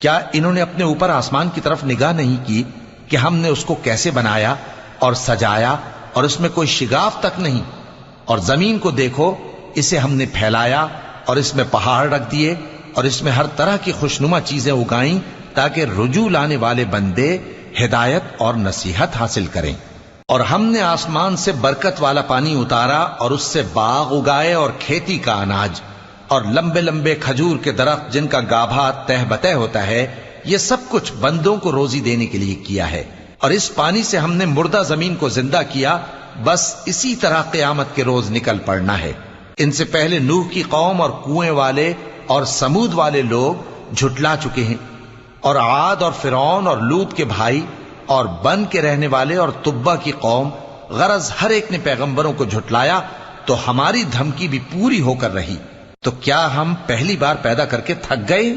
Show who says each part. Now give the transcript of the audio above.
Speaker 1: کیا انہوں نے اپنے اوپر آسمان کی طرف نگاہ نہیں کی کہ ہم نے اس کو کیسے بنایا اور سجایا اور اس میں کوئی شگاف تک نہیں؟ اور زمین کو دیکھو، اسے ہم نے پھیلایا اور اس میں پہاڑ رکھ دیے اور اس میں ہر طرح کی خوشنما چیزیں اگائیں تاکہ رجوع لانے والے بندے ہدایت اور نصیحت حاصل کریں۔ اور ہم نے آسمان سے برکت والا پانی اتارا اور اس سے باغ اگائے اور کھیتی کا اناج اور لمبے لمبے کھجور کے درخت جن کا گابھا تہ بتہ ہوتا ہے۔ یہ سب کچھ بندوں کو روزی دینے کے لیے کیا ہے۔ اور اس پانی سے ہم نے مردہ زمین کو زندہ کیا، بس اسی طرح قیامت کے روز نکل پڑنا ہے۔ ان سے پہلے نوح کی قوم اور کنویں والے اور سمود والے لوگ جھٹلا چکے ہیں، اور عاد اور فرعون اور لوط کے بھائی اور بن کے رہنے والے اور تبا کی قوم، غرض ہر ایک نے پیغمبروں کو جھٹلایا، تو ہماری دھمکی بھی پوری ہو کر رہی۔ تو کیا ہم پہلی بار پیدا کر کے تھک گئے؟